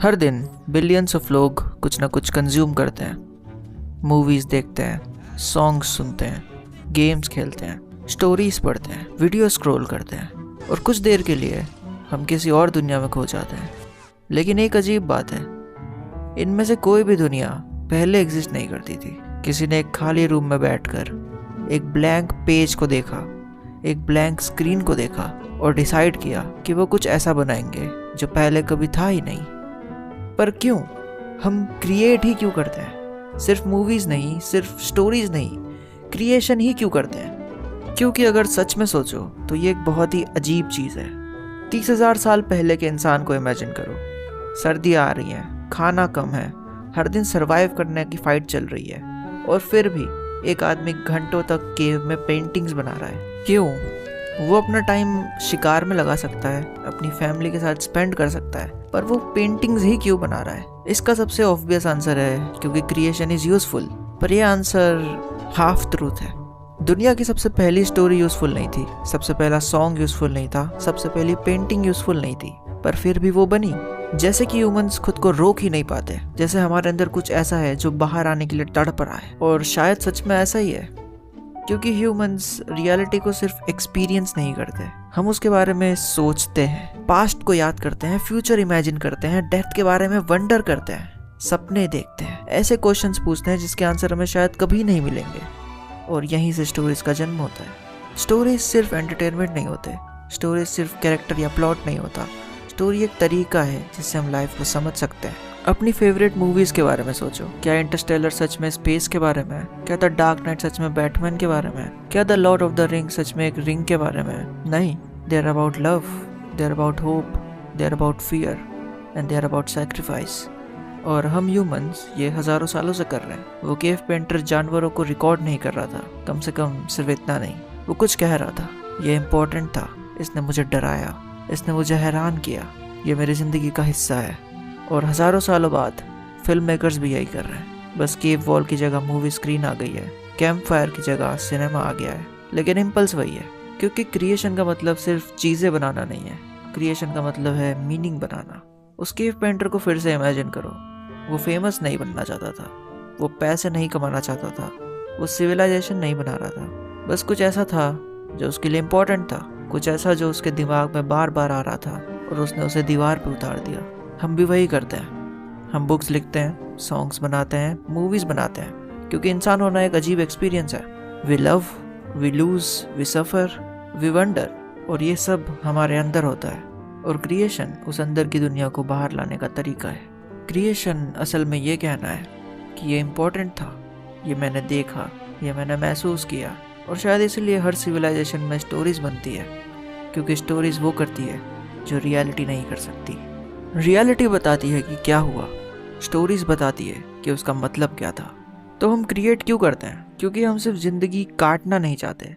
हर दिन billions of लोग कुछ ना कुछ कंज्यूम करते हैं। मूवीज़ देखते हैं, सॉन्ग्स सुनते हैं, गेम्स खेलते हैं, स्टोरीज पढ़ते हैं, वीडियो स्क्रॉल करते हैं और कुछ देर के लिए हम किसी और दुनिया में खो जाते हैं। लेकिन एक अजीब बात है, इनमें से कोई भी दुनिया पहले एग्जिस्ट नहीं करती थी। किसी ने एक खाली रूम में बैठकर एक ब्लैंक पेज को देखा, एक ब्लैंक स्क्रीन को देखा और डिसाइड किया कि वो कुछ ऐसा बनाएंगे जो पहले कभी था ही नहीं। पर क्यों? हम क्रिएट ही क्यों करते हैं? सिर्फ मूवीज़ नहीं, सिर्फ स्टोरीज नहीं, क्रिएशन ही क्यों करते हैं? क्योंकि अगर सच में सोचो तो ये एक बहुत ही अजीब चीज़ है। 30,000 साल पहले के इंसान को इमेजिन करो। सर्दियाँ आ रही हैं, खाना कम है, हर दिन सरवाइव करने की फाइट चल रही है और फिर भी एक आदमी घंटों तक केव में पेंटिंग्स बना रहा है। क्यों? वो अपना टाइम शिकार में लगा सकता है, अपनी फैमिली के साथ स्पेंड कर सकता है, पर वो पेंटिंग्स ही क्यों बना रहा है? इसका सबसे ऑब्वियस आंसर है क्योंकि क्रिएशन इज यूजफुल। पर यह आंसर हाफ ट्रूथ है। दुनिया की सबसे पहली स्टोरी यूजफुल नहीं थी, सबसे पहला सॉन्ग यूजफुल नहीं था, सबसे पहली पेंटिंग यूजफुल नहीं थी, पर फिर भी वो बनी। जैसे कि ह्यूमंस खुद को रोक ही नहीं पाते, जैसे हमारे अंदर कुछ ऐसा है जो बाहर आने के लिए तड़प रहा है। और शायद सच में ऐसा ही है, क्योंकि ह्यूमंस रियलिटी को सिर्फ एक्सपीरियंस नहीं करते, हम उसके बारे में सोचते हैं, पास्ट को याद करते हैं, फ्यूचर इमेजिन करते हैं, डेथ के बारे में वंडर करते हैं, सपने देखते हैं, ऐसे क्वेश्चंस पूछते हैं जिसके आंसर हमें शायद कभी नहीं मिलेंगे। और यहीं से स्टोरीज का जन्म होता है। स्टोरीज सिर्फ एंटरटेनमेंट नहीं होते, स्टोरीज सिर्फ कैरेक्टर या प्लॉट नहीं होता। स्टोरी एक तरीका है जिससे हम लाइफ को समझ सकते हैं। अपनी फेवरेट मूवीज के बारे में सोचो। क्या इंटरस्टेलर सच में स्पेस के बारे में? क्या द डार्क नाइट सच में बैटमैन के बारे में? क्या the lord of the ring सच में एक रिंग के बारे में? नहीं, they are about love, they are about hope, they are about fear and they are about sacrifice. और हम ह्यूमंस ये हजारों सालों से कर रहे हैं। वो केव पेंटर जानवरों को रिकॉर्ड नहीं कर रहा था, कम से कम सिर्फ इतना नहीं, वो कुछ कह रहा था। ये इम्पोर्टेंट था, इसने मुझे डराया, इसने मुझे हैरान किया, ये मेरी जिंदगी का हिस्सा है। और हजारों सालों बाद फिल्म मेकर्स भी यही कर रहे हैं। बस केव वॉल की जगह मूवी स्क्रीन आ गई है, कैंप फायर की जगह सिनेमा आ गया है, लेकिन इम्पल्स वही है। क्योंकि क्रिएशन का मतलब सिर्फ चीज़ें बनाना नहीं है, क्रिएशन का मतलब है मीनिंग बनाना। उस केव पेंटर को फिर से इमेजिन करो। वो फेमस नहीं बनना चाहता था, वो पैसे नहीं कमाना चाहता था, वो सिविलाइजेशन नहीं बना रहा था। बस कुछ ऐसा था जो उसके लिए इम्पोर्टेंट था, कुछ ऐसा जो उसके दिमाग में बार बार आ रहा था और उसने उसे दीवार पर उतार दिया। हम भी वही करते हैं। हम बुक्स लिखते हैं, सॉन्ग्स बनाते हैं, मूवीज़ बनाते हैं, क्योंकि इंसान होना एक अजीब एक्सपीरियंस है। We love, we lose, we suffer, we wonder, और ये सब हमारे अंदर होता है। और क्रिएशन उस अंदर की दुनिया को बाहर लाने का तरीका है। क्रिएशन असल में ये कहना है कि ये इम्पोर्टेंट था, ये मैंने देखा, ये मैंने महसूस किया। और शायद इसलिए हर सिविलाइजेशन में स्टोरीज़ बनती है, क्योंकि स्टोरीज़ वो करती है जो रियलिटी नहीं कर सकती। रियलिटी बताती है कि क्या हुआ, स्टोरीज बताती है कि उसका मतलब क्या था। तो हम क्रिएट क्यों करते हैं? क्योंकि हम सिर्फ जिंदगी काटना नहीं चाहते,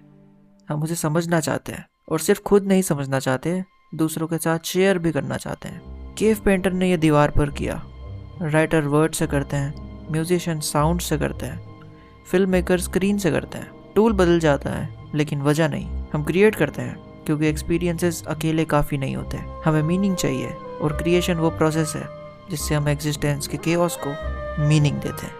हम उसे समझना चाहते हैं। और सिर्फ खुद नहीं समझना चाहते, दूसरों के साथ शेयर भी करना चाहते हैं। केव पेंटर ने यह दीवार पर किया, राइटर वर्ड से करते हैं, म्यूजिशियन साउंड से करते हैं, फिल्म मेकर स्क्रीन से करते हैं। टूल बदल जाता है लेकिन वजह नहीं। हम क्रिएट करते हैं क्योंकि एक्सपीरियंसेस अकेले काफ़ी नहीं होते, हमें मीनिंग चाहिए। और क्रिएशन वो प्रोसेस है जिससे हम एग्जिस्टेंस के केओस को मीनिंग देते हैं।